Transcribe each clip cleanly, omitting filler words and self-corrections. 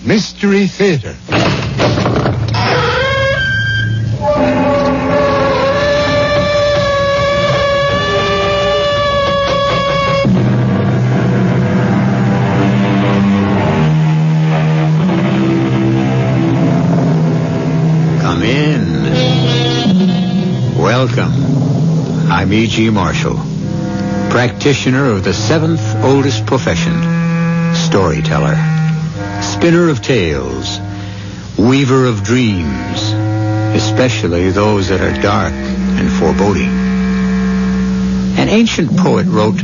Mystery Theater. Come in. Welcome. I'm E.G. Marshall, practitioner of the seventh oldest profession, storyteller, spinner of tales, weaver of dreams, especially those that are dark and foreboding. An ancient poet wrote,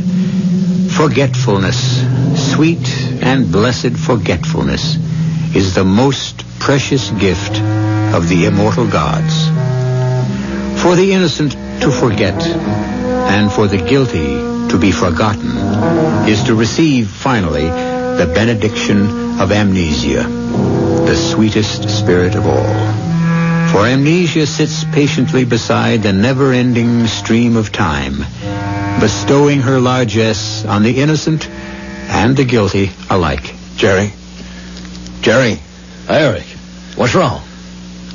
"Forgetfulness, sweet and blessed forgetfulness, is the most precious gift of the immortal gods. For the innocent to forget, and for the guilty to be forgotten, is to receive, finally, the benediction of amnesia, the sweetest spirit of all. For amnesia sits patiently beside the never-ending stream of time, bestowing her largesse on the innocent and the guilty alike." Jerry? Eric, what's wrong?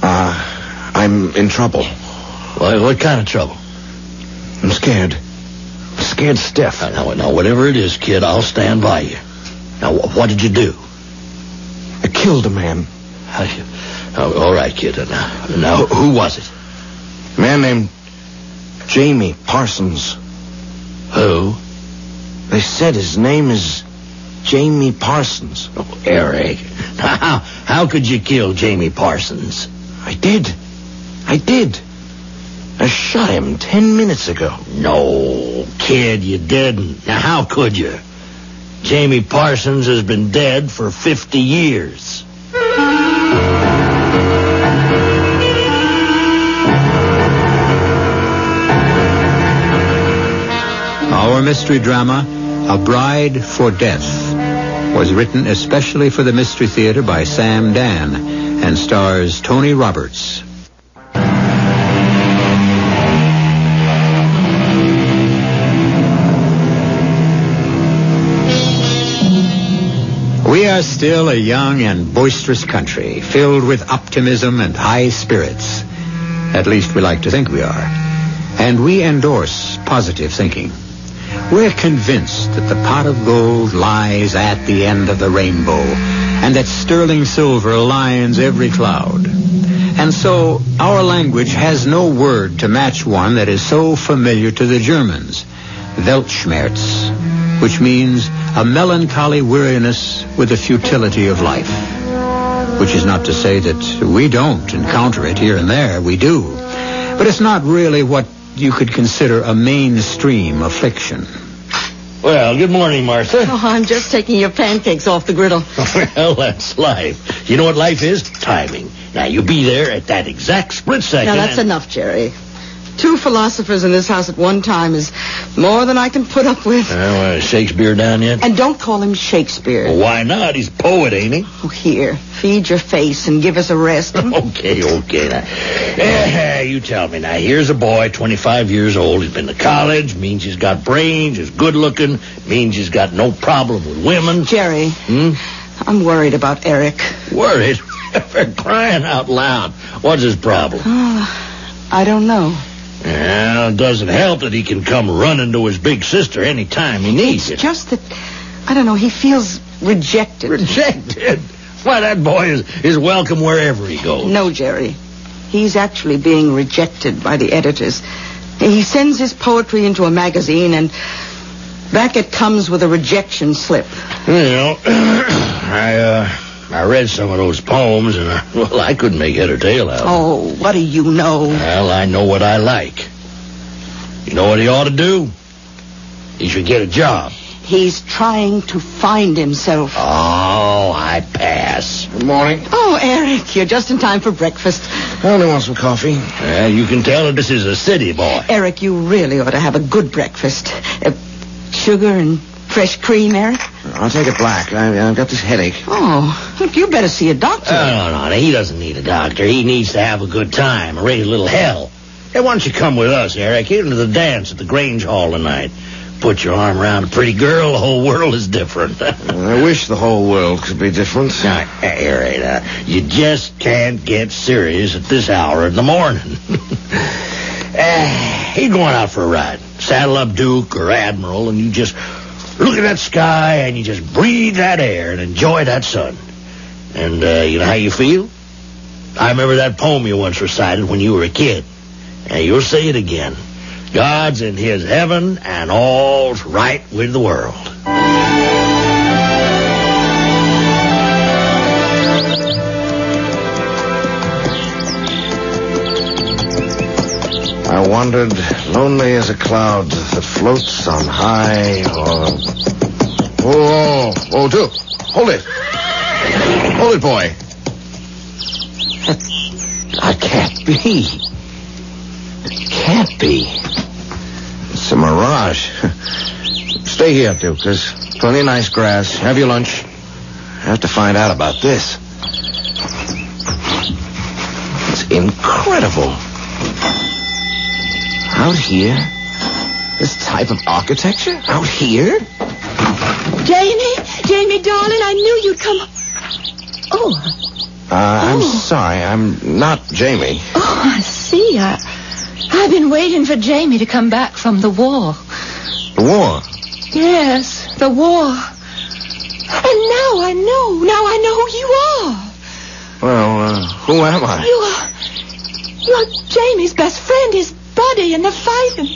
I'm in trouble. What kind of trouble? I'm scared. Scared stiff. Now, whatever it is, kid, I'll stand by you. Now, what did you do? I killed a man. All right, kid. Now, who was it? A man named Jamie Parsons. Who? They said his name is Jamie Parsons. Oh, Eric. How could you kill Jamie Parsons? I did. I shot him 10 minutes ago. No, kid, you didn't. Now, how could you? Jamie Parsons has been dead for 50 years. Our mystery drama, A Bride for Death, was written especially for the Mystery Theater by Sam Dann and stars Tony Roberts. We are still a young and boisterous country, filled with optimism and high spirits. At least we like to think we are. And we endorse positive thinking. We're convinced that the pot of gold lies at the end of the rainbow, and that sterling silver lines every cloud. And so our language has no word to match one that is so familiar to the Germans, Weltschmerz, which means a melancholy weariness with the futility of life. Which is not to say that we don't encounter it here and there. We do. But it's not really what you could consider a mainstream affliction. Well, good morning, Martha. Oh, I'm just taking your pancakes off the griddle. Well, that's life. You know what life is? Timing. Now, you be there at that exact split second. Now, that's enough, Jerry. 2 philosophers in this house at one time is more than I can put up with. Shakespeare down yet? And don't call him Shakespeare. Well, why not? He's a poet, ain't he? Oh, here. Feed your face and give us a rest. Okay. Now, you tell me. Now, here's a boy, 25 years old. He's been to college. Means he's got brains. He's good looking. Means he's got no problem with women. Jerry, I'm worried about Eric. Worried? For crying out loud. What's his problem? I don't know. Well, it doesn't help that he can come running to his big sister any time he needs it. It's just that, I don't know, he feels rejected. Rejected? Why, that boy is welcome wherever he goes. No, Jerry. He's actually being rejected by the editors. He sends his poetry into a magazine, and back it comes with a rejection slip. Well, I read some of those poems, and I couldn't make head or tail out. Oh, what do you know? Well, I know what I like. You know what he ought to do? He should get a job. He's trying to find himself. Oh, I pass. Good morning. Oh, Eric, you're just in time for breakfast. I only want some coffee. Well, you can tell that this is a city boy. Eric, you really ought to have a good breakfast. Sugar and fresh cream, Eric? I'll take it black. I've got this headache. Oh, look, you better see a doctor. No. He doesn't need a doctor. He needs to have a good time, raise a little hell. Hey, why don't you come with us, Eric? Here to the dance at the Grange Hall tonight. put your arm around a pretty girl, the whole world is different. I wish the whole world could be different. Now, Harry, you just can't get serious at this hour in the morning. You're going out for a ride. Saddle up Duke or Admiral, and you just look at that sky, and you just breathe that air and enjoy that sun. And you know how you feel? I remember that poem you once recited when you were a kid. And you'll say it again. God's in his heaven, and all's right with the world. I wandered lonely as a cloud that floats on high. Oh, Duke. Hold it. Hold it, boy. That can't be. It can't be. It's a mirage. Stay here, Duke. There's plenty of nice grass. Have your lunch. I have to find out about this. It's incredible. Out here? This type of architecture? Out here? Jamie, darling, I knew you'd come. Oh. I'm sorry. I'm not Jamie. Oh, I see. I've been waiting for Jamie to come back from the war. The war? Yes, the war. And now I know who you are. Well, who am I? You're Jamie's best friend, his buddy in the fighting.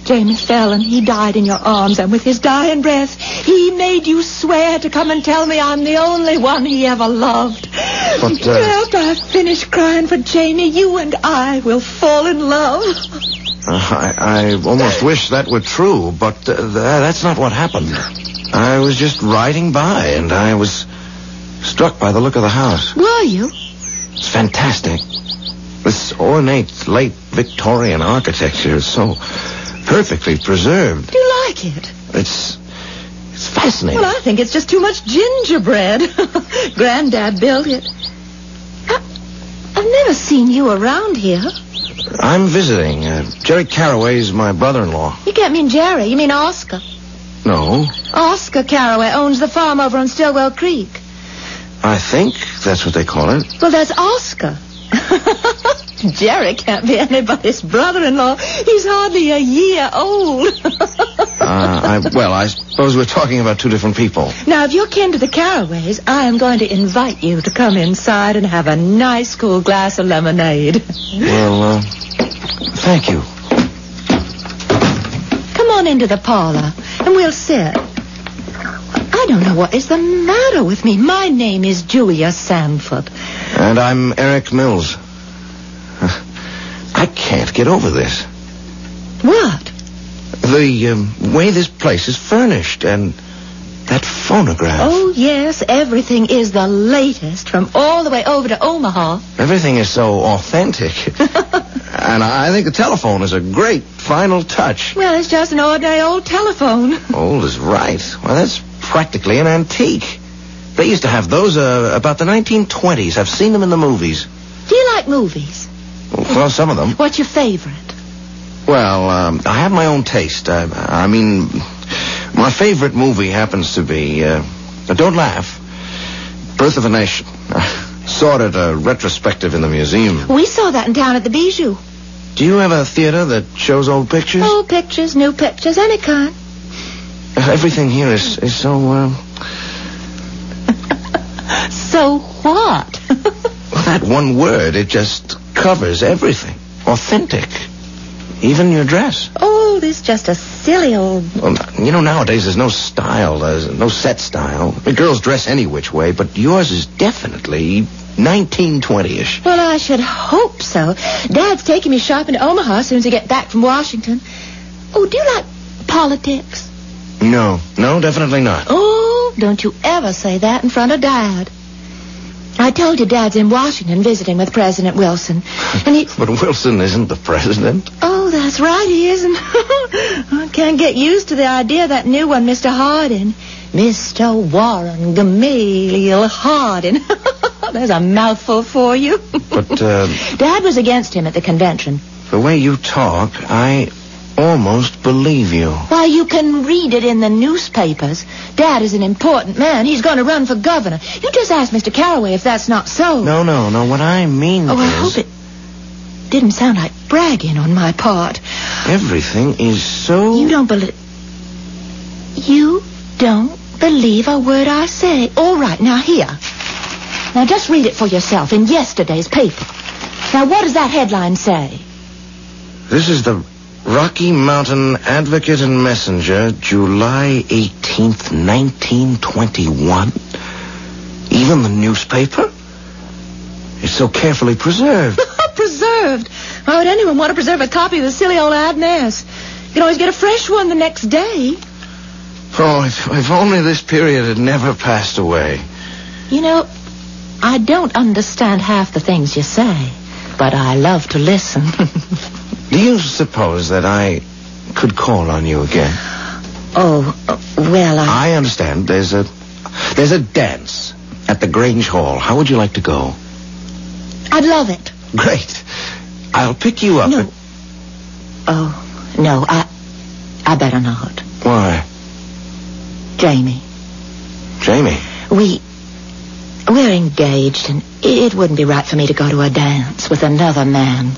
Jamie fell and he died in your arms, and with his dying breath, he made you swear to come and tell me I'm the only one he ever loved. But, after I finish crying for Jamie, you and I will fall in love. I almost wish that were true, but that's not what happened. I was just riding by, and I was struck by the look of the house. Were you? It's fantastic. This ornate, late Victorian architecture is so perfectly preserved. Do you like it? It's fascinating. Well, I think it's just too much gingerbread. Granddad built it. I've never seen you around here. I'm visiting. Jerry Carraway's my brother-in-law. You can't mean Jerry. You mean Oscar. No. Oscar Carraway owns the farm over on Stillwell Creek. I think that's what they call it. Well, that's Oscar. Jerry can't be anybody's brother-in-law. He's hardly a year old. I suppose we're talking about two different people. Now, if you're kin to the Carraways, I am going to invite you to come inside and have a nice cool glass of lemonade. Well, thank you. Come on into the parlor, and we'll sit. I don't know what is the matter with me. My name is Julia Sanford. And I'm Eric Mills. I can't get over this. What? The way this place is furnished, and that phonograph. Oh, yes, everything is the latest from all the way over to Omaha. Everything is so authentic. And I think the telephone is a great final touch. Well, it's just an ordinary old telephone. Old is right. Well, that's practically an antique. They used to have those about the 1920s. I've seen them in the movies. Do you like movies? Well, some of them. What's your favorite? Well, I have my own taste. I mean, my favorite movie happens to be, don't laugh, Birth of a Nation. I saw it at a retrospective in the museum. We saw that in town at the Bijou. Do you have a theater that shows old pictures? Old pictures, new pictures, any kind. Everything here is so, So what? that one word, it just covers everything. Authentic. Even your dress. Oh, this is just a silly old... Well, you know, nowadays there's no style. There's no set style. The girls dress any which way, but yours is definitely 1920-ish. Well, I should hope so. Dad's taking me shopping to Omaha as soon as I get back from Washington. Oh, do you like politics? No, definitely not. Oh, don't you ever say that in front of Dad. I told you Dad's in Washington visiting with President Wilson. And he... But Wilson isn't the president. Oh, that's right, he isn't. I can't get used to the idea that new one, Mr. Hardin. Mr. Warren Gamaliel Hardin. There's a mouthful for you. But, Dad was against him at the convention. the way you talk, I almost believe you. Why, you can read it in the newspapers. Dad is an important man. He's going to run for governor. You just ask Mr. Carraway if that's not so. No. What I mean Oh, is... I hope it didn't sound like bragging on my part. Everything is so... You don't believe a word I say. All right, now here. Now just read it for yourself in yesterday's paper. Now what does that headline say? This is the Rocky Mountain Advocate and Messenger, July 18th, 1921. Even the newspaper? It's so carefully preserved. Preserved? Why would anyone want to preserve a copy of the silly old Adness? You can always get a fresh one the next day. Oh, if only this period had never passed away. You know, I don't understand half the things you say, but I love to listen. Do you suppose that I could call on you again? Oh, well, I understand. There's a dance at the Grange Hall. How would you like to go? I'd love it. Great. I'll pick you up. No. Oh, no, I better not. Why? Jamie. Jamie? We're engaged, and it wouldn't be right for me to go to a dance with another man.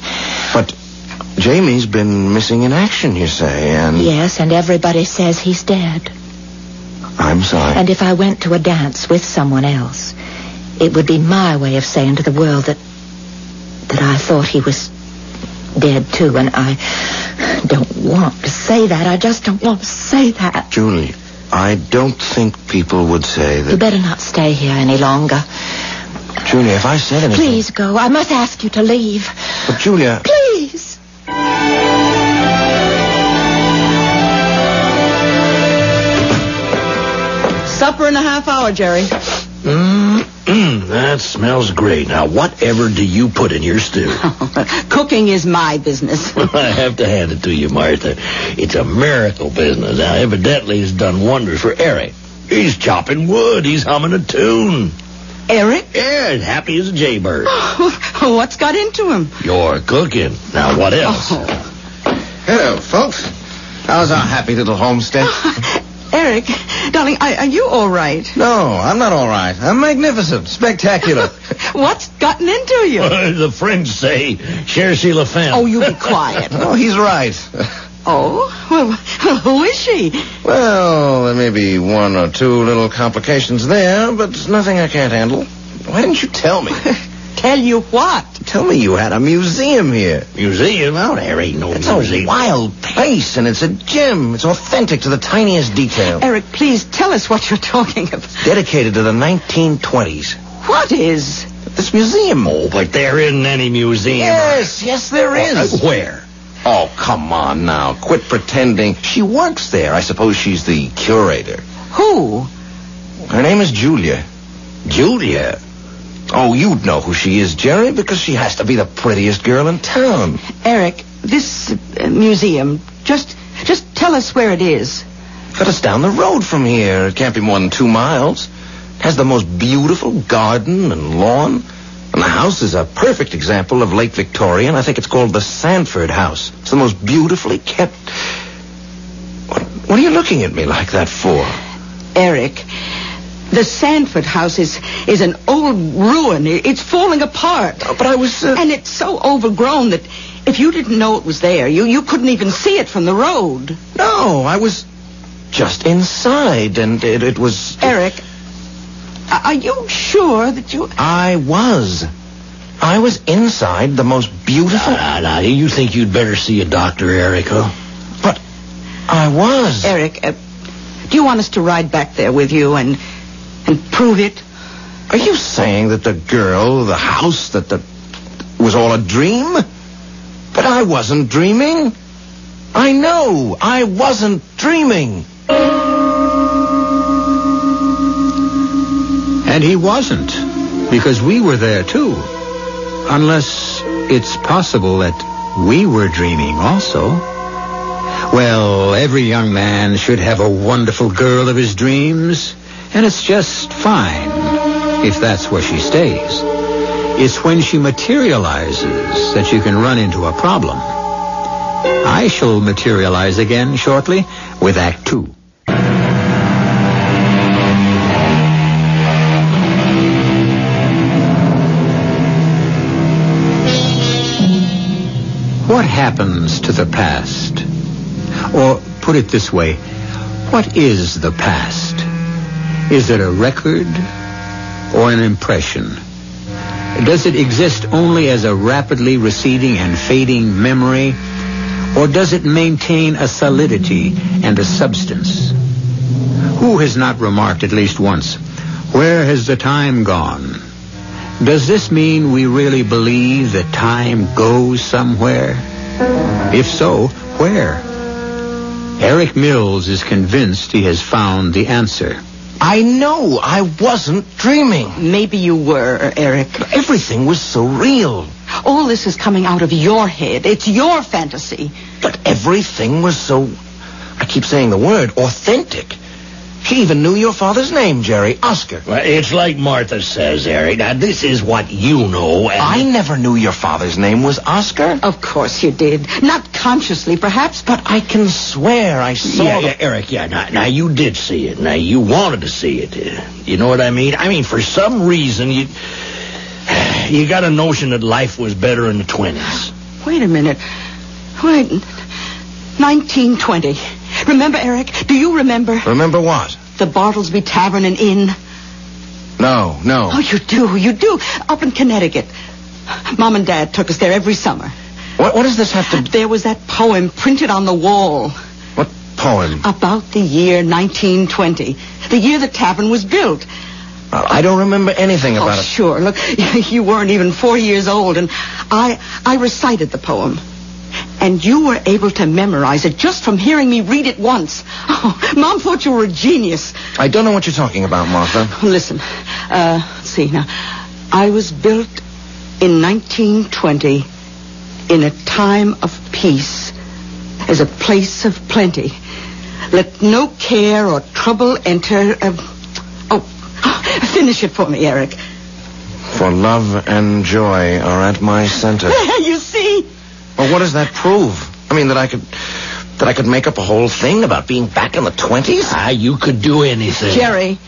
But Jamie's been missing in action, you say, and... Yes, and everybody says he's dead. I'm sorry. And if I went to a dance with someone else, it would be my way of saying to the world that I thought he was dead, too, and I don't want to say that. I just don't want to say that. Julie, I don't think people would say that... You better not stay here any longer. Julia, if I said anything... Please go. I must ask you to leave. But, Julia... Please. Supper in a half hour, Jerry. That smells great. Now, whatever do you put in your stew? Cooking is my business. I have to hand it to you, Martha. It's a miracle business. Now, evidently, it's done wonders for Eric. He's chopping wood. He's humming a tune. Eric? Yeah, as happy as a jaybird. What's got into him? You're cooking. Now, what else? Hello, folks. How's our happy little homestead? Eric, darling, are you all right? No, I'm not all right. I'm magnificent. Spectacular. What's gotten into you? The French say, cherchez la femme. Oh, you be quiet. Oh, he's right. Oh? Well, who is she? Well, there may be one or two little complications there, but nothing I can't handle. Why didn't you tell me? Tell you what? Tell me you had a museum here. Museum? Oh, there ain't no It's museum. a wild place, and it's a gem. It's authentic to the tiniest detail. Eric, please tell us what you're talking about. Dedicated to the 1920s. What is? This museum. Oh, but there isn't any museum. Yes, there is. Where? Oh, come on now. Quit pretending. She works there. I suppose she's the curator. Who? Her name is Julia. Julia? Oh, you'd know who she is, Jerry, because she has to be the prettiest girl in town. Eric, this museum, just tell us where it is. But it's down the road from here. It can't be more than 2 miles. It has the most beautiful garden and lawn. And the house is a perfect example of late Victorian. I think it's called the Sanford House. It's the most beautifully kept... What are you looking at me like that for? Eric, the Sanford House is an old ruin. It's falling apart. But I was... And it's so overgrown that if you didn't know it was there, you couldn't even see it from the road. No, I was just inside, and it was... Eric, are you sure that you... I was inside the most beautiful... Now, you think you'd better see a doctor, Eric, huh? But I was. Eric, do you want us to ride back there with you and prove it? Are you saying that the girl, the house, that was all a dream? But I wasn't dreaming. I know I wasn't dreaming. And he wasn't, because we were there too. Unless it's possible that we were dreaming also. Well, every young man should have a wonderful girl of his dreams, and it's just fine if that's where she stays. It's when she materializes that you can run into a problem. I shall materialize again shortly with Act 2. What happens to the past? Or, put it this way, what is the past? Is it a record or an impression? Does it exist only as a rapidly receding and fading memory, or does it maintain a solidity and a substance? Who has not remarked at least once, where has the time gone? Does this mean we really believe that time goes somewhere? If so, where? Eric Mills is convinced he has found the answer. I know. I wasn't dreaming. Maybe you were, Eric. Everything was so real. All this is coming out of your head. It's your fantasy. But everything was so, I keep saying the word, authentic. She even knew your father's name, Jerry. Oscar. Well, it's like Martha says, Eric. Now, this is what you know, and... I never knew your father's name was Oscar. Of course you did. Not consciously, perhaps, but I can swear I saw Eric, now you did see it. Now, you wanted to see it. You know what I mean? I mean, for some reason, you got a notion that life was better in the 20s. Wait a minute. Wait. 1920. Remember, Eric? Do you remember? Remember what? The Bartlesby Tavern and Inn. No. Oh, you do. Up in Connecticut. Mom and Dad took us there every summer. What does this have to... There was that poem printed on the wall. What poem? About the year 1920. The year the tavern was built. I don't remember anything about it. Sure. Look, you weren't even 4 years old, and I recited the poem. And you were able to memorize it just from hearing me read it once. Oh, Mom thought you were a genius. I don't know what you're talking about, Martha. Listen, let's see now. I was built in 1920 in a time of peace, as a place of plenty. Let no care or trouble enter. Finish it for me, Eric. For love and joy are at my center. You see? Well, what does that prove? I mean, that I could make up a whole thing about being back in the 20s? You could do anything. Jerry.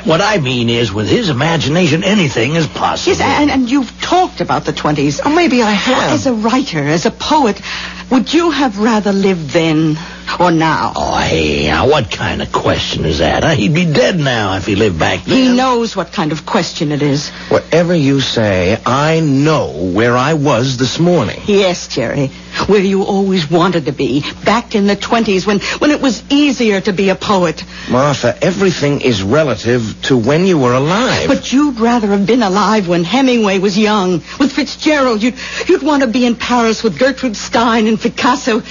What I mean is, with his imagination, anything is possible. Yes, and you've talked about the 20s. Oh, maybe I have. As a writer, as a poet, would you have rather lived then or now? Oh, hey, now what kind of question is that? Huh? He'd be dead now if he lived back then. He knows what kind of question it is. Whatever you say, I know where I was this morning. Yes, Jerry, where you always wanted to be, back in the 20s when it was easier to be a poet. Martha, everything is relative to when you were alive. But you'd rather have been alive when Hemingway was young, with Fitzgerald. You'd want to be in Paris with Gertrude Stein and Picasso.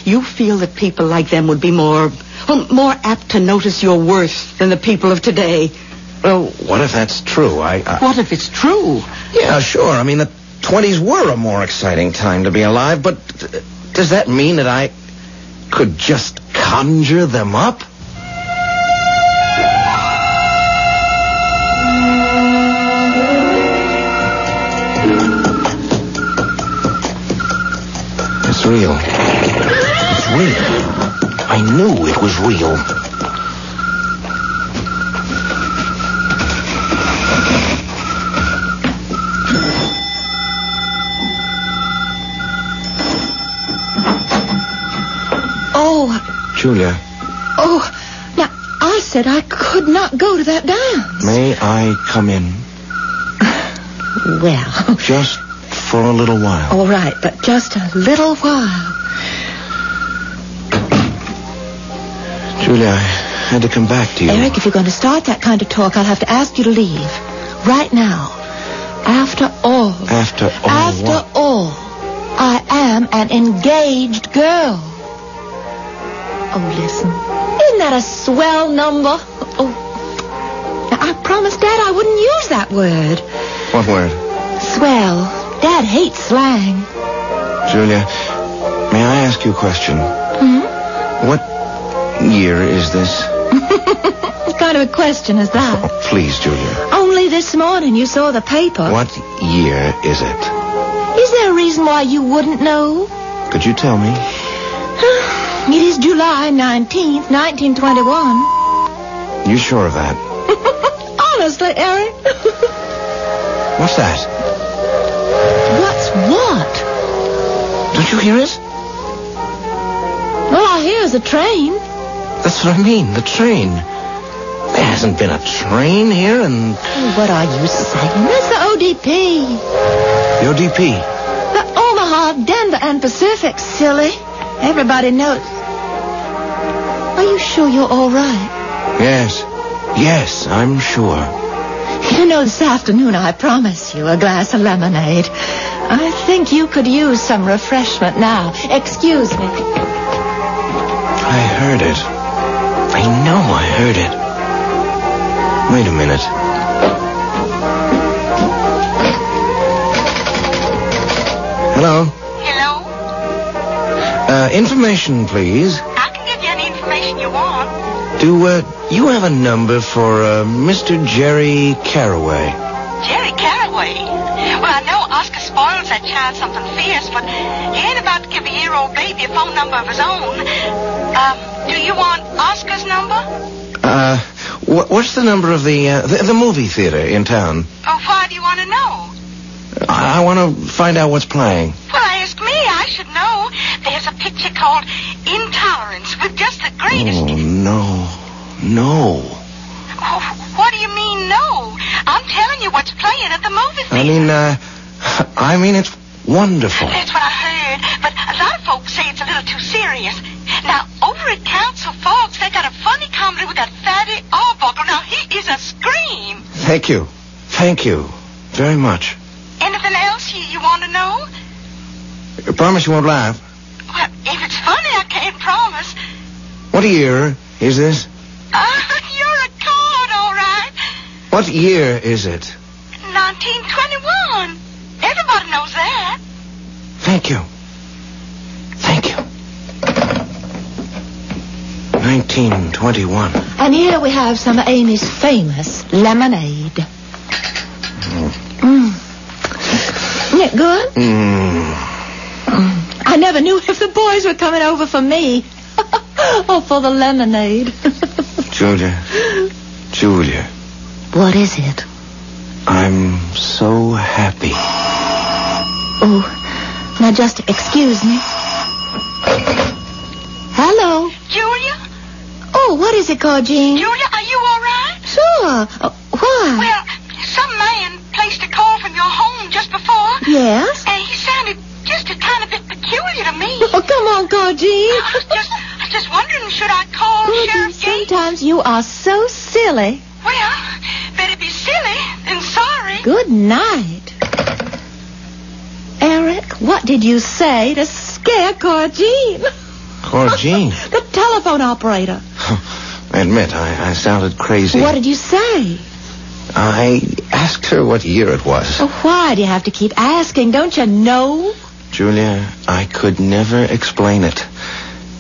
You feel that people like them would be more apt to notice your worth than the people of today. Well, what if that's true? What if it's true? Yeah, sure. I mean, the 20s were a more exciting time to be alive, but does that mean that I could just conjure them up? It's real. It's real. I knew it was real. Oh. Julia. Oh, now, I said I could not go to that dance. May I come in? Well. Just for a little while. All right, but just a little while. Julia, I had to come back to you. Eric, if you're going to start that kind of talk, I'll have to ask you to leave. Right now. After all. After all After what? all, I am an engaged girl. Oh, listen. Isn't that a swell number? Oh. Now, I promised Dad I wouldn't use that word. What word? Swell. Dad hates slang. Julia, may I ask you a question? What year is this? What kind of a question is that? Oh, please, Julia. Only this morning you saw the paper. What year is it? Is there a reason why you wouldn't know? Could you tell me? It is July 19th, 1921. You sure of that? Honestly, Eric. What's that? What's what? Don't you hear it? All I hear is a train. That's what I mean, the train. There hasn't been a train here in... What are you saying? That's the ODP. The ODP? The Omaha, Denver, and Pacific, silly. Everybody knows. Are you sure you're all right? Yes. Yes, I'm sure. You know, this afternoon I promised you a glass of lemonade. I think you could use some refreshment now. Excuse me. I heard it. I know I heard it. Wait a minute. Hello? Hello? Information, please. I can give you any information you want. Do, you have a number for, Mr. Jerry Carraway? Jerry Carraway? Well, I know Oscar spoils that child something fierce, but he ain't about to give a year-old baby a phone number of his own. Do you want Oscar's number? What's the number of the movie theater in town? Oh, why do you want to know? I want to find out what's playing. Well, ask me. I should know. There's a picture called Intolerance with just the greatest... Oh, no. No. Oh, what do you mean, no? I'm telling you what's playing at the movie theater. I mean, it's wonderful. That's what I heard, but a lot of folks say it's a little too serious. Now, over at Council Forks, they got a funny comedy with that fatty Arbuckle. Now, he is a scream. Thank you. Thank you very much. Anything else you want to know? I promise you won't laugh. Well, if it's funny, I can't promise. What year is this? You're a card, all right. What year is it? 1921. Everybody knows that. Thank you. Thank you. 1921. And here we have some of Amy's famous lemonade. Isn't it good? I never knew if the boys were coming over for me or for the lemonade. Julia. What is it? I'm so happy. Oh, now just excuse me. Hello. Julia? Oh, what is it called, Jean? Julia, are you all right? Sure. Why? Well, some man placed a call from your home just before. Yes? And he sounded just a tiny bit peculiar to me. Oh, come on, call Jean. I was just wondering, should I call Sheriff Gates? Sometimes you are so silly. Well, better be silly than sorry. Good night. Eric, what did you say to scare Jean? Jean? The telephone operator. I admit, I sounded crazy. What did you say? I asked her what year it was. Oh, why do you have to keep asking? Don't you know? Julia, I could never explain it.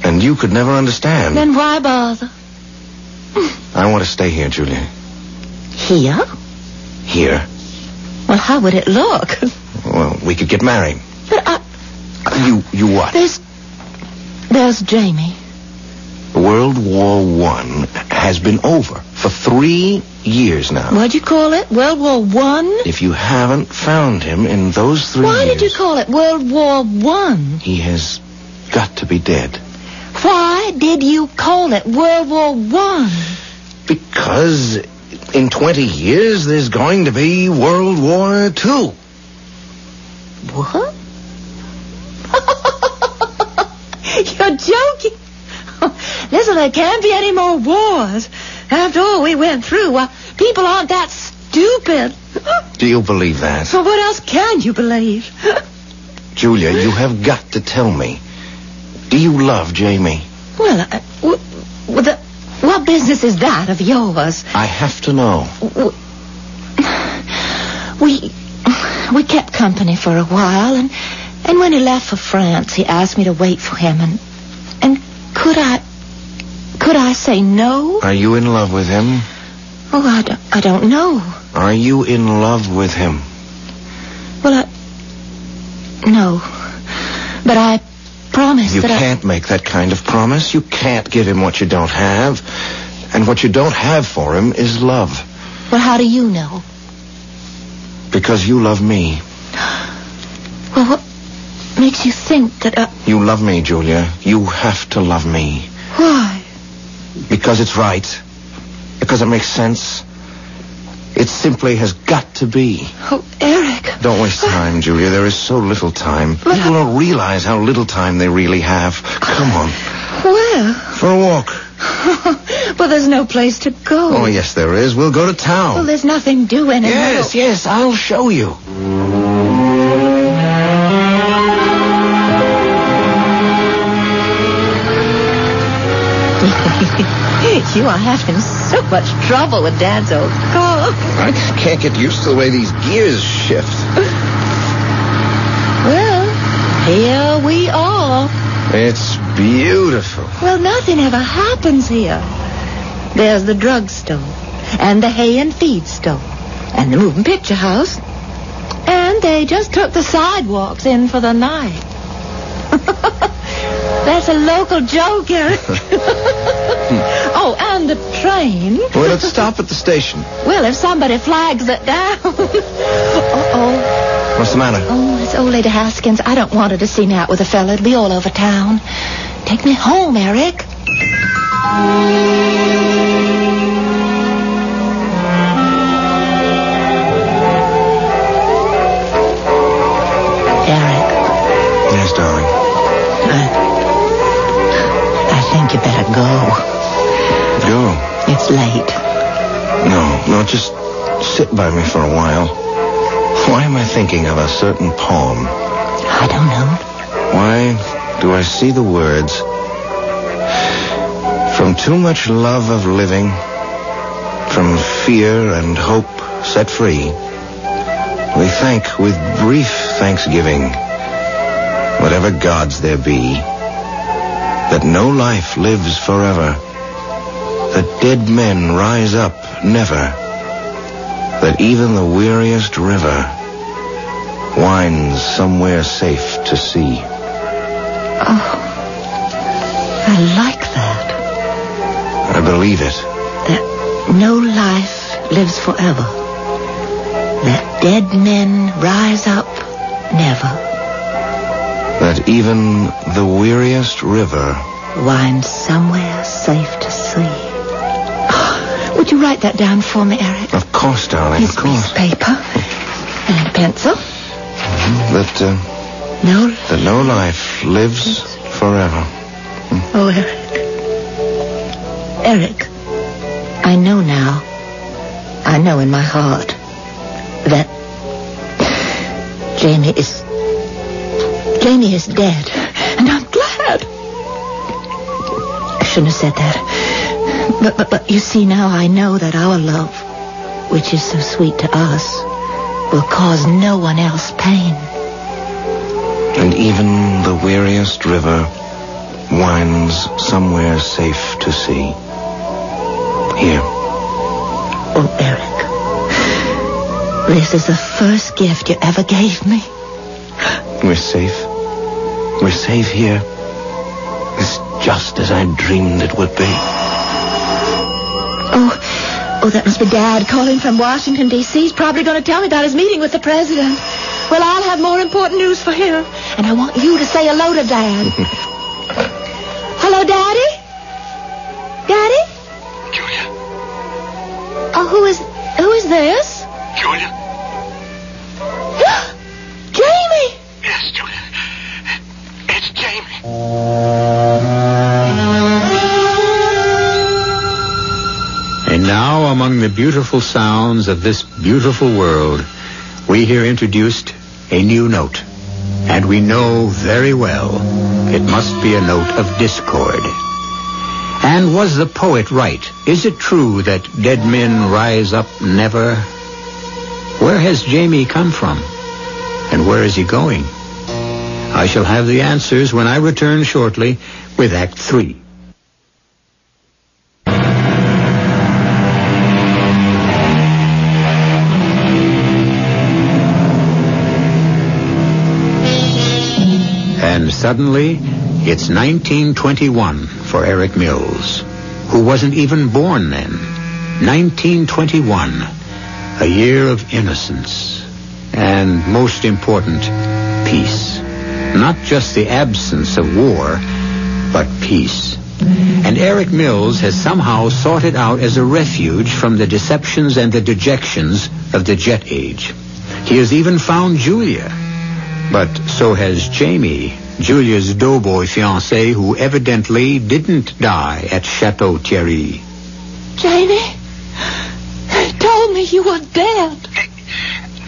And you could never understand. Then why bother? I want to stay here, Julia. Here? Here. Well, how would it look? Well, we could get married. But You what? There's Jamie. World War I has been over for 3 years now. What'd you call it? World War I? If you haven't found him in those 3 years... Why did you call it World War I? He has got to be dead. Why did you call it World War I? Because in 20 years there's going to be World War II. What? You're joking. Listen, there can't be any more wars. After all we went through, people aren't that stupid. Do you believe that? So what else can you believe? Julia, you have got to tell me. Do you love Jamie? Well, what business is that of yours? I have to know. We kept company for a while, and when he left for France, he asked me to wait for him, and could I say no? Are you in love with him? Oh, I don't know. Are you in love with him? Well, no. But promise You that can't make that kind of promise. You can't give him what you don't have. And what you don't have for him is love. Well, how do you know? Because you love me. Well, what makes you think that You love me, Julia. You have to love me. Why? Because it's right. Because it makes sense. It simply has got to be. Oh, Eric. Don't waste time, Julia. There is so little time. People don't realize how little time they really have. Come on. Where? For a walk. Well, there's no place to go. Oh, yes, there is. We'll go to town. Well, there's nothing doing. Yes, I'll show you. You are having so much trouble with Dad's old car. I can't get used to the way these gears shift. Well, here we are. It's beautiful. Well, nothing ever happens here. There's the drugstore, and the hay and feed store, and the moving picture house. And they just took the sidewalks in for the night. That's a local joke, Eric. Oh, and the train. Well, let's stop at the station. Well, if somebody flags it down. Uh-oh. What's the matter? Oh, it's old Lady Haskins. I don't want her to see me out with a fella. It'll be all over town. Take me home, Eric. Eric. Yes, darling. I think you better go. Go. It's late. No, just sit by me for a while. Why am I thinking of a certain poem? I don't know. Why do I see the words? From too much love of living, from fear and hope set free, we thank with brief thanksgiving, whatever gods there be, that no life lives forever, that dead men rise up never, that even the weariest river winds somewhere safe to sea. Oh, I like that. I believe it. That no life lives forever. That dead men rise up never. That even the weariest river winds somewhere safe to sea. Oh, would you write that down for me, Eric? Of course, darling, Here's of course. a piece of paper and a pencil. That no life lives forever. Oh, Eric. Eric, I know now. I know in my heart that Jamie is dead. And I'm glad. I shouldn't have said that. But you see, now I know that our love, which is so sweet to us, will cause no one else pain. And even the weariest river winds somewhere safe to sea. Here. Oh, Eric. This is the first gift you ever gave me. We're safe. We're safe here. It's just as I dreamed it would be. Oh, that must be Dad calling from Washington, D.C. He's probably going to tell me about his meeting with the president. Well, I'll have more important news for him. And I want you to say hello to Dad. Hello, Daddy? Daddy? Julia. Oh, who is this? Julia. Jamie! Yes, Julia. It's Jamie. And now, among the beautiful sounds of this beautiful world, we hear introduced a new note. And we know very well it must be a note of discord. And was the poet right? Is it true that dead men rise up never? Where has Jamie come from? And where is he going? I shall have the answers when I return shortly with Act 3. And suddenly, it's 1921 for Eric Mills, who wasn't even born then. 1921, a year of innocence, and most important, peace. Not just the absence of war, but peace. And Eric Mills has somehow sought it out as a refuge from the deceptions and the dejections of the jet age. He has even found Julia. But so has Jamie, Julia's doughboy fiance, who evidently didn't die at Chateau Thierry. Jamie, they told me you were dead.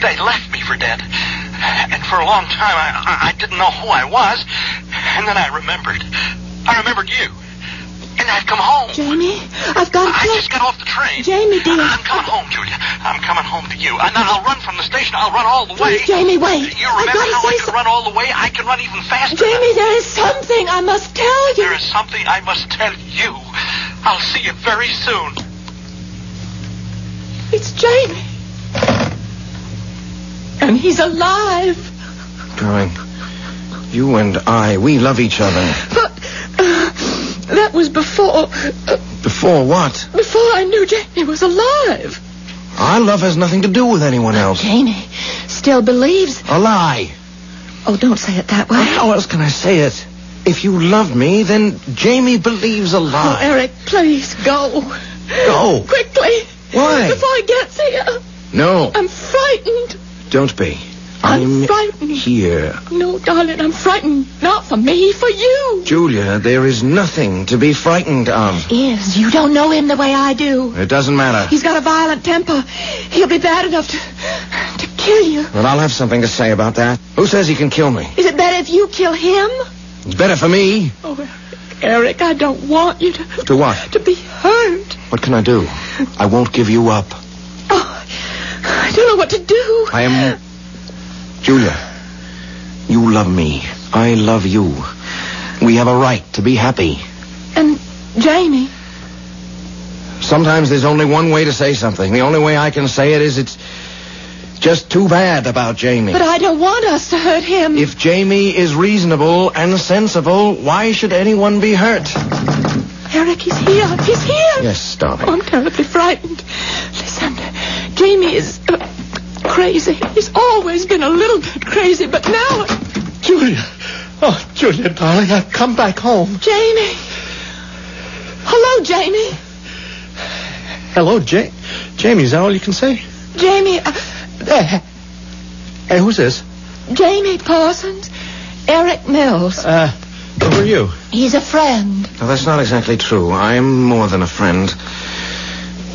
They left me for dead. And for a long time, I didn't know who I was. And then I remembered. I remembered you. And I've come home. Jamie, I've got to... I just got off the train. Jamie, dear. I'm coming home, Julia. I'm coming home to you. And I'll run from the station. I'll run all the way. Please, Jamie, wait. You remember how I could run all the way? I can run even faster. Jamie, there is something I must tell you. There is something I must tell you. I'll see you very soon. It's Jamie. And he's alive. Darling, you and I, we love each other. But that was before... Before what? Before I knew Jamie was alive. Our love has nothing to do with anyone else. Jamie still believes... A lie. Oh, don't say it that way. How else can I say it? If you love me, then Jamie believes a lie. Oh, Eric, please, go. Go. Quickly. Why? Before he gets here. No. I'm frightened. Don't be. I'm frightened. Here. No, darling, I'm frightened. Not for me, for you. Julia, there is nothing to be frightened of. Is. You don't know him the way I do. It doesn't matter. He's got a violent temper. He'll be bad enough to kill you. Well, I'll have something to say about that. Who says he can kill me? Is it better if you kill him? It's better for me. Oh, Eric, I don't want you to... To what? To be hurt. What can I do? I won't give you up. Oh, I don't know what to do. I am... Julia, you love me. I love you. We have a right to be happy. And Jamie? Sometimes there's only one way to say something. The only way I can say it is it's just too bad about Jamie. But I don't want us to hurt him. If Jamie is reasonable and sensible, why should anyone be hurt? Eric, he's here. He's here. Yes, darling. Oh, I'm terribly frightened. Listen, Jamie is... crazy. He's always been a little bit crazy, but now... Julia. Oh, Julia, darling, I've come back home. Jamie. Hello, Jamie. Hello, Jamie, is that all you can say? Jamie... Hey, who's this? Jamie Parsons. Eric Mills. Who are you? He's a friend. No, that's not exactly true. I'm more than a friend.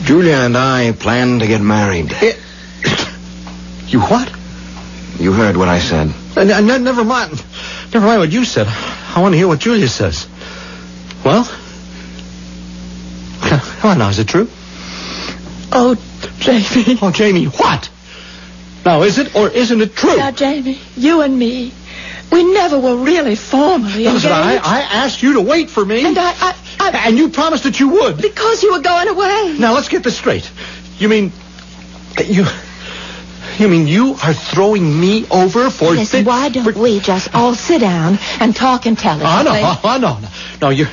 Julia and I plan to get married. You what? You heard what I said. Never mind. Never mind what you said. I want to hear what Julia says. Well? Come on now, is it true? Oh, Jamie. Oh, Jamie, what? Now, is it or isn't it true? Now, Jamie, you and me, we never were really formally engaged. Listen, I asked you to wait for me. And I... And you promised that you would. Because you were going away. Now, let's get this straight. You mean you are throwing me over for... Listen, why don't we just all sit down and talk intelligently? No, you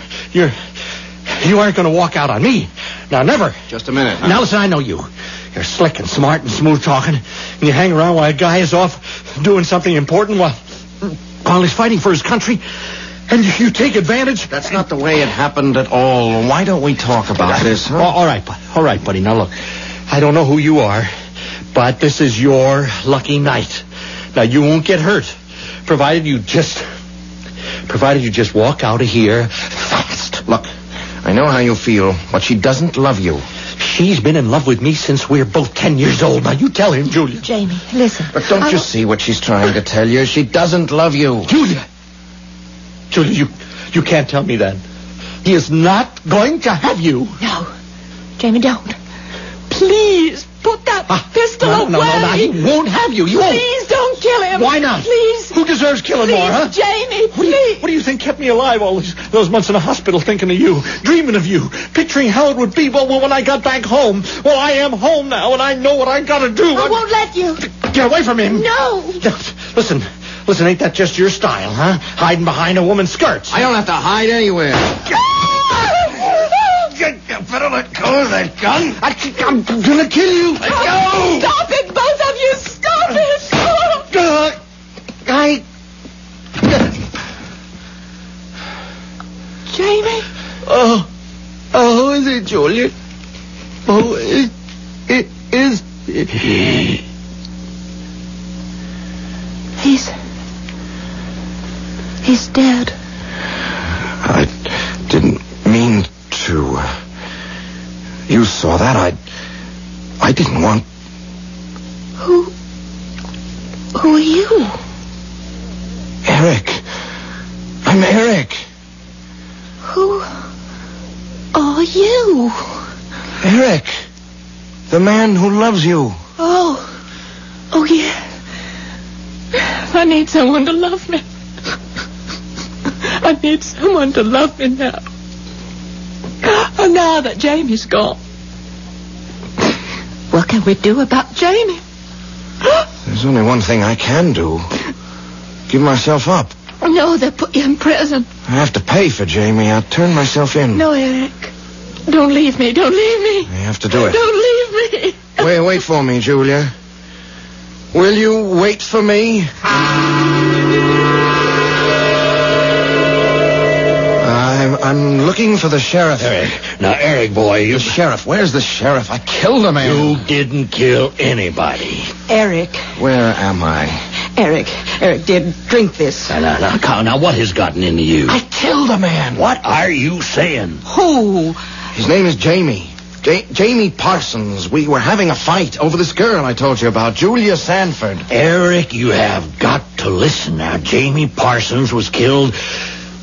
aren't going to walk out on me. Now, never. Just a minute. Now, listen, I know you. You're slick and smart and smooth talking, and you hang around while a guy is off doing something important while he's fighting for his country, and you take advantage. That's not the way it happened at all. Why don't we talk about this, huh? All right, buddy. Now, look, I don't know who you are, but this is your lucky night. Now, you won't get hurt, provided you just walk out of here fast. Look, I know how you feel, but she doesn't love you. She's been in love with me since we're both 10 years old. Now, you tell him, Julia. Jamie, listen. But don't you see what she's trying to tell you? She doesn't love you. Julia, you can't tell me that. He is not going to have you. No. Jamie, don't. Please, put that pistol away. No, he won't have you. You won't. Please don't kill him. Why not? Please. Who deserves killing more, huh? Jamie, please. What do you think kept me alive all those months in the hospital, thinking of you, dreaming of you, picturing how it would be? Well, when I got back home, I am home now, and I know what I got to do. I won't let you. Get away from him. No. Listen, ain't that just your style, huh? Hiding behind a woman's skirts. I don't have to hide anywhere. You better let go of that gun. I'm gonna kill you. Let go. Stop it, both of you. Stop it. Jamie? Oh, who is it, Julia? Who is it? He's dead. I didn't mean to. You saw that. I didn't want. Who are you? Eric. I'm Eric. Who are you? Eric. The man who loves you. Oh, yeah. I need someone to love me. I need someone to love me now. And now that Jamie's gone, what can we do about Jamie? There's only one thing I can do. Give myself up. No, they'll put you in prison. I have to pay for Jamie. I'll turn myself in. No, Eric. Don't leave me. Don't leave me. I have to do it. Don't leave me. Wait for me, Julia. Will you wait for me? I'm looking for the sheriff. Eric. Now, Eric, boy, The sheriff. Where's the sheriff? I killed a man. You didn't kill anybody. Eric. Where am I? Eric, dear, drink this. Now, what has gotten into you? I killed a man. What are you saying? Who? His name is Jamie. Jamie Parsons. We were having a fight over this girl I told you about, Julia Sanford. Eric, you have got to listen now. Jamie Parsons was killed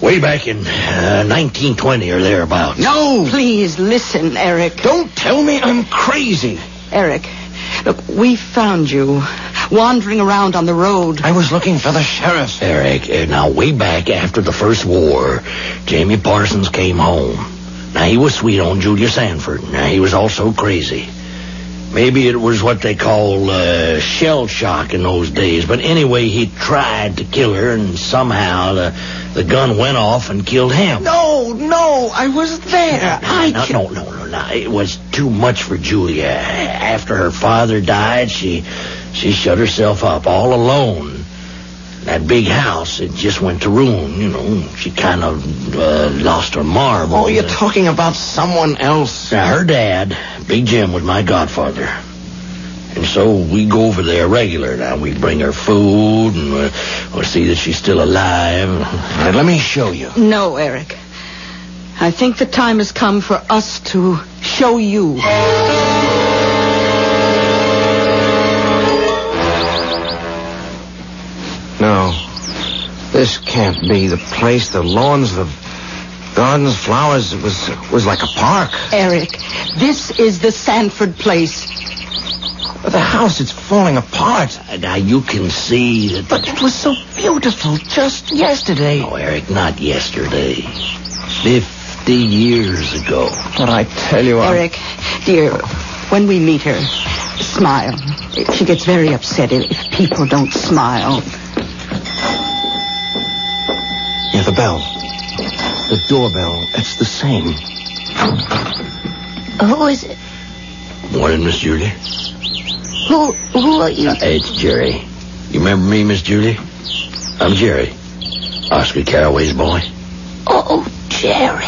way back in 1920 or thereabouts. No! Please listen, Eric. Don't tell me I'm crazy. Eric, look, we found you wandering around on the road. I was looking for the sheriff. Eric, now way back after the first war, Jamie Parsons came home. Now, he was sweet on Julia Sanford. Now, he was also crazy. Maybe it was what they call shell shock in those days. But anyway, he tried to kill her, and somehow the gun went off and killed him. No, I was there. No. It was too much for Julia. After her father died, she shut herself up all alone. That big house, it just went to ruin, you know. She kind of lost her marbles. Oh, you're talking about someone else. Now, her dad, Big Jim, was my godfather. And so we go over there regular. Now, we bring her food, and we'll see that she's still alive. All right, let me show you. No, Eric. I think the time has come for us to show you. No, this can't be the place. The lawns, the gardens, flowers, it was like a park. Eric, this is the Sanford place. But the house, it's falling apart. Now, you can see that... But it was so beautiful just yesterday. Oh, Eric, not yesterday. 50 years ago. But I tell you... Eric, dear, when we meet her, smile. She gets very upset if people don't smile. Yeah, the bell. The doorbell. It's the same. Who is it? Morning, Miss Julie. Who are you? It's Jerry. You remember me, Miss Julie? I'm Jerry. Oscar Carraway's boy. Oh, Jerry.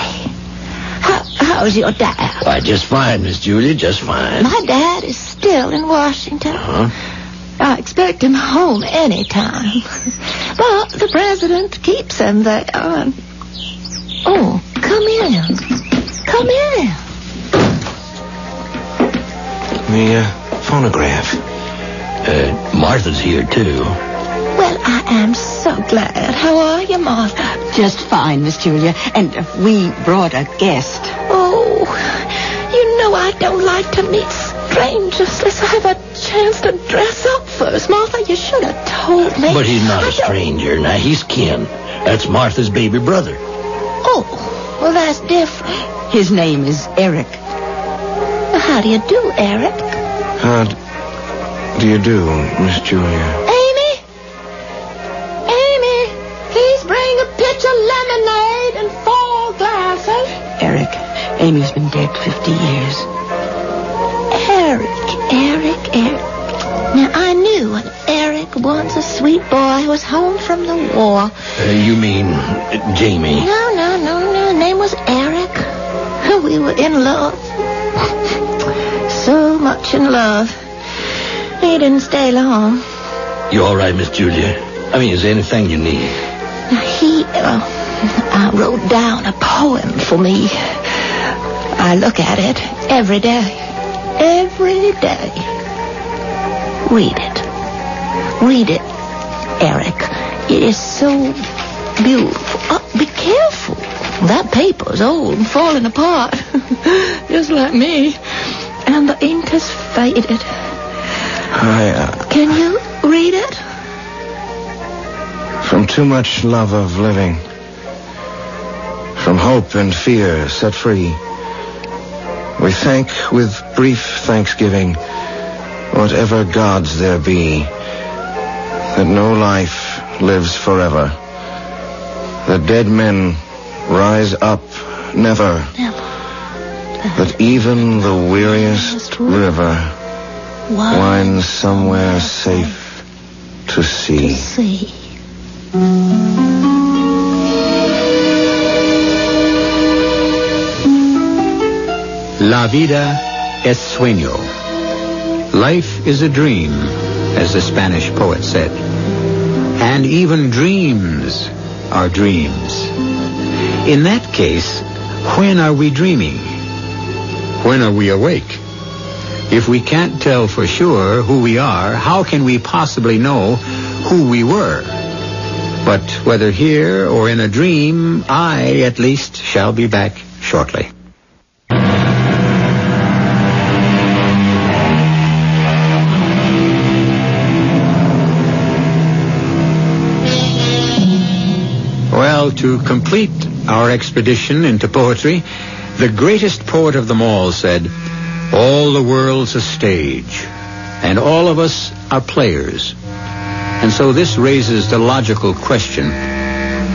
How's your dad? Why, just fine, Miss Julie, just fine. My dad is still in Washington. Huh? I expect him home any time. But the president keeps him there. Oh, come in. Come in. The phonograph. Martha's here, too. Well, I am so glad. How are you, Martha? Just fine, Miss Julia. And we brought a guest. Oh, you know I don't like to meet strangers unless I have a chance to dress up first. Martha, you should have told me. But he's not a stranger. Now, he's kin. That's Martha's baby brother. Oh, well, that's different. His name is Eric. Well, how do you do, Eric? How do you do, Miss Julia? Amy? Amy's been dead 50 years. Eric. Now, I knew when Eric, once a sweet boy, was home from the war. You mean Jamie? No. His name was Eric. We were in love. So much in love. He didn't stay long. You all right, Miss Julia? I mean, is there anything you need? He wrote down a poem for me. I look at it every day. Every day. Read it, Eric. It is so beautiful. Oh, be careful. That paper's old and falling apart. Just like me. And the ink has faded. Can you read it? From too much love of living, from hope and fear set free, we thank with brief thanksgiving whatever gods there be, that no life lives forever, that dead men rise up never, that even the weariest river winds somewhere safe to sea. La vida es sueño. Life is a dream, as the Spanish poet said. And even dreams are dreams. In that case, when are we dreaming? When are we awake? If we can't tell for sure who we are, how can we possibly know who we were? But whether here or in a dream, I, at least, shall be back shortly. Well, to complete our expedition into poetry, the greatest poet of them all said, "All the world's a stage, and all of us are players." And so this raises the logical question,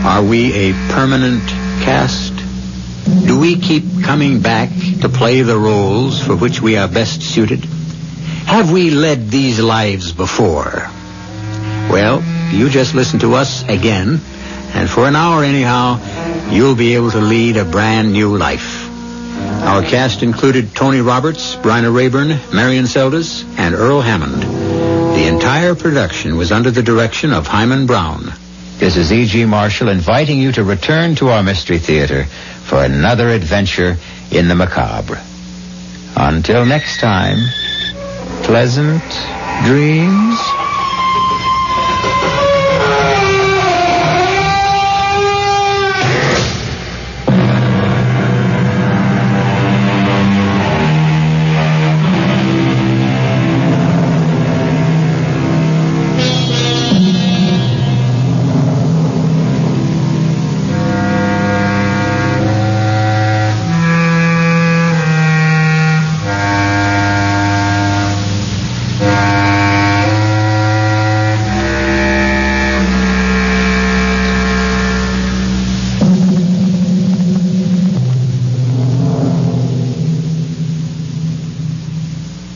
are we a permanent cast? Do we keep coming back to play the roles for which we are best suited? Have we led these lives before? Well, you just listen to us again, and for an hour anyhow, you'll be able to lead a brand new life. Our cast included Tony Roberts, Bryna Raeburn, Marian Seldes, and Earl Hammond. The entire production was under the direction of Hyman Brown. This is E.G. Marshall inviting you to return to our Mystery Theater for another adventure in the macabre. Until next time, pleasant dreams.